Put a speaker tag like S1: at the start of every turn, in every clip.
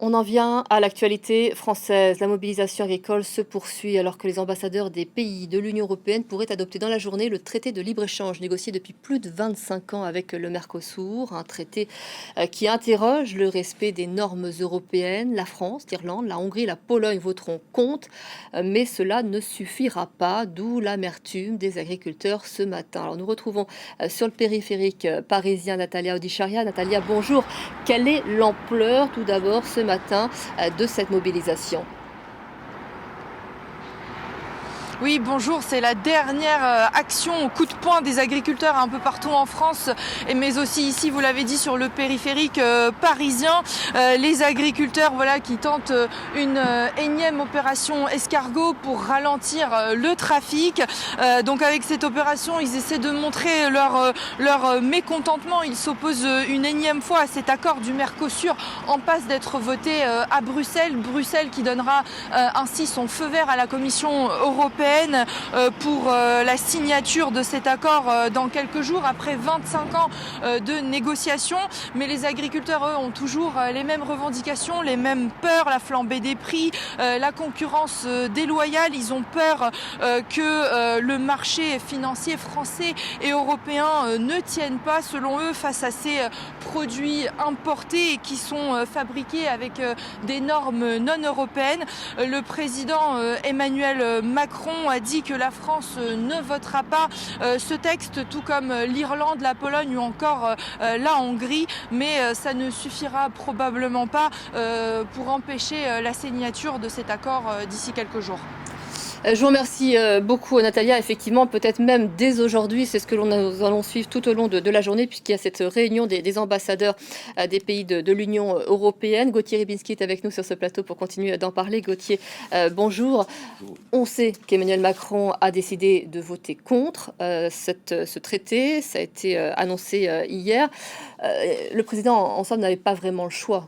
S1: On en vient à l'actualité française. La mobilisation agricole se poursuit alors que les ambassadeurs des pays de l'Union européenne pourraient adopter dans la journée le traité de libre-échange négocié depuis plus de 25 ans avec le Mercosur, un traité qui interroge le respect des normes européennes. La France, l'Irlande, la Hongrie, la Pologne voteront contre, mais cela ne suffira pas, d'où l'amertume des agriculteurs ce matin. Alors nous retrouvons sur le périphérique parisien Natalia Odisharia. Natalia, bonjour. Quelle est l'ampleur tout d'abord ce matin de cette mobilisation?
S2: Oui, bonjour, c'est la dernière action au coup de poing des agriculteurs un peu partout en France, mais aussi ici, vous l'avez dit, sur le périphérique parisien. Les agriculteurs qui tentent une énième opération escargot pour ralentir le trafic. Donc avec cette opération, ils essaient de montrer leur mécontentement. Ils s'opposent une énième fois à cet accord du Mercosur en passe d'être voté à Bruxelles. Bruxelles qui donnera ainsi son feu vert à la Commission européenne pour la signature de cet accord dans quelques jours, après 25 ans de négociations. Mais les agriculteurs, eux, ont toujours les mêmes revendications, les mêmes peurs, la flambée des prix, la concurrence déloyale. Ils ont peur que le marché financier français et européen ne tienne pas, selon eux, face à ces produits importés qui sont fabriqués avec des normes non européennes. Le président Emmanuel Macron a dit que la France ne votera pas ce texte, tout comme l'Irlande, la Pologne ou encore la Hongrie, mais ça ne suffira probablement pas pour empêcher la signature de cet accord d'ici quelques jours.
S1: Je vous remercie beaucoup, Natalia. Effectivement, peut-être même dès aujourd'hui, c'est ce que nous allons suivre tout au long de la journée, puisqu'il y a cette réunion des ambassadeurs des pays de l'Union européenne. Gauthier Ribinski est avec nous sur ce plateau pour continuer d'en parler. Gauthier, bonjour. On sait qu'Emmanuel Macron a décidé de voter contre ce traité. Ça a été annoncé hier. Le président, en somme, n'avait pas vraiment le choix.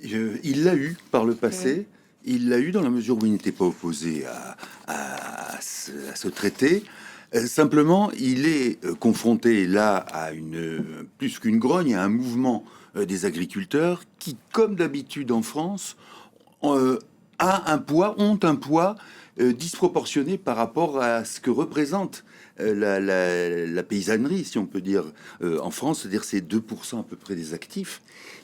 S3: Il l'a eu par le passé. Il l'a eu dans la mesure où il n'était pas opposé à ce traité. Simplement, il est confronté là à plus qu'une grogne, à un mouvement des agriculteurs qui, comme d'habitude en France, ont un poids disproportionné par rapport à ce que représente la paysannerie, si on peut dire, en France, c'est-à-dire c'est 2% à peu près des actifs.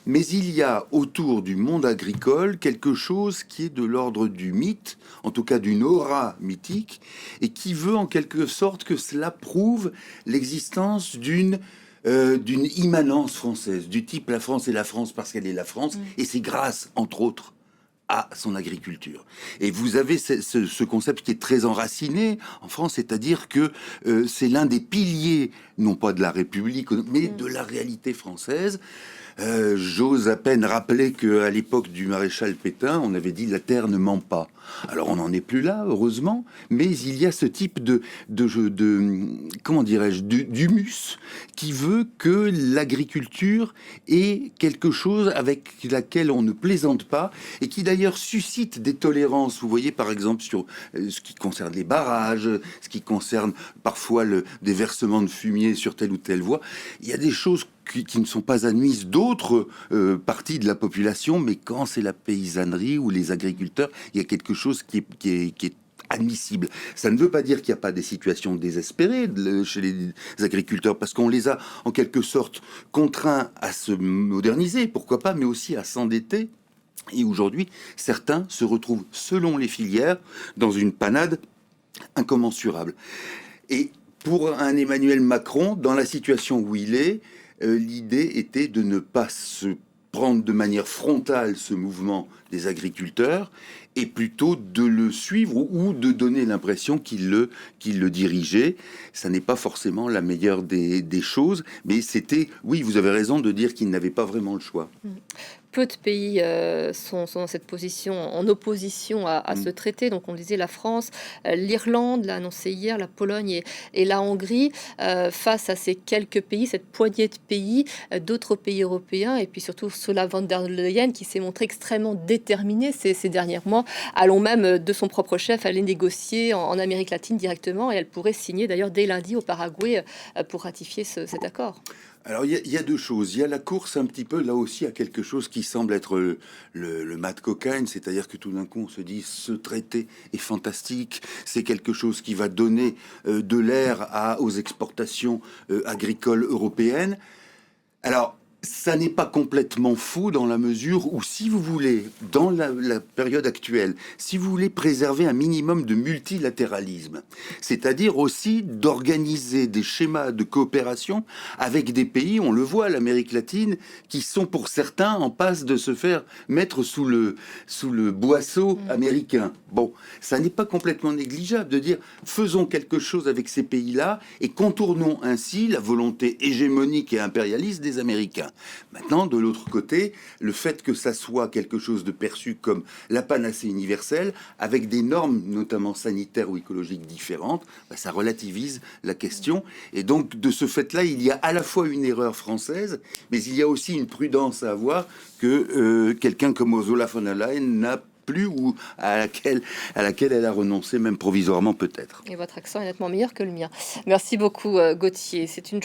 S3: Mais il y a autour du monde agricole quelque chose qui est de l'ordre du mythe, en tout cas d'une aura mythique, et qui veut en quelque sorte que cela prouve l'existence d'une immanence française, du type la France est la France parce qu'elle est la France, et c'est grâce, entre autres, à son agriculture. Et vous avez ce concept qui est très enraciné en France, c'est-à-dire que c'est l'un des piliers, non pas de la République, mais de la réalité française. J'ose à peine rappeler qu'à l'époque du maréchal Pétain, on avait dit la terre ne ment pas. Alors on n'en est plus là, heureusement, mais il y a ce type de comment dirais-je, d'humus qui veut que l'agriculture est quelque chose avec laquelle on ne plaisante pas et qui d'ailleurs suscite des tolérances. Vous voyez par exemple sur ce qui concerne les barrages, ce qui concerne parfois des versements de fumier sur telle ou telle voie. Il y a des choses qui ne sont pas admises d'autres parties de la population, mais quand c'est la paysannerie ou les agriculteurs, il y a quelque chose qui est admissible. Ça ne veut pas dire qu'il n'y a pas des situations désespérées chez les agriculteurs, parce qu'on les a en quelque sorte contraints à se moderniser, pourquoi pas, mais aussi à s'endetter. Et aujourd'hui, certains se retrouvent, selon les filières, dans une panade incommensurable. Et pour un Emmanuel Macron, dans la situation où il est, l'idée était de ne pas se prendre de manière frontale ce mouvement des agriculteurs et plutôt de le suivre ou de donner l'impression qu'il le dirigeait. Ça n'est pas forcément la meilleure des choses, mais c'était, oui, vous avez raison de dire qu'il n'avait pas vraiment le choix.
S1: Peu de pays sont dans cette position, en opposition à ce traité. Donc on disait la France, l'Irlande l'a annoncé hier, la Pologne et la Hongrie. Face à ces quelques pays, cette poignée de pays, d'autres pays européens, et puis surtout Ursula von der Leyen qui s'est montrée extrêmement déterminée ces derniers mois, allant même de son propre chef aller négocier en Amérique latine directement, et elle pourrait signer d'ailleurs dès lundi au Paraguay pour ratifier cet accord.
S3: Alors, il y a deux choses. Il y a la course un petit peu, là aussi, à quelque chose qui semble être le mad cocaine, c'est-à-dire que tout d'un coup, on se dit, ce traité est fantastique, c'est quelque chose qui va donner de l'air aux exportations agricoles européennes. Alors, ça n'est pas complètement faux dans la mesure où, si vous voulez, dans la période actuelle, si vous voulez préserver un minimum de multilatéralisme, c'est-à-dire aussi d'organiser des schémas de coopération avec des pays, on le voit, l'Amérique latine, qui sont pour certains en passe de se faire mettre sous le boisseau américain. Bon, ça n'est pas complètement négligeable de dire faisons quelque chose avec ces pays-là et contournons ainsi la volonté hégémonique et impérialiste des Américains. Maintenant, de l'autre côté, le fait que ça soit quelque chose de perçu comme la panacée universelle, avec des normes, notamment sanitaires ou écologiques différentes, ça relativise la question. Et donc, de ce fait-là, il y a à la fois une erreur française, mais il y a aussi une prudence à avoir que quelqu'un comme Ursula von der Leyen n'a plus ou à laquelle elle a renoncé, même provisoirement peut-être.
S1: Et votre accent est nettement meilleur que le mien. Merci beaucoup, Gauthier. C'est une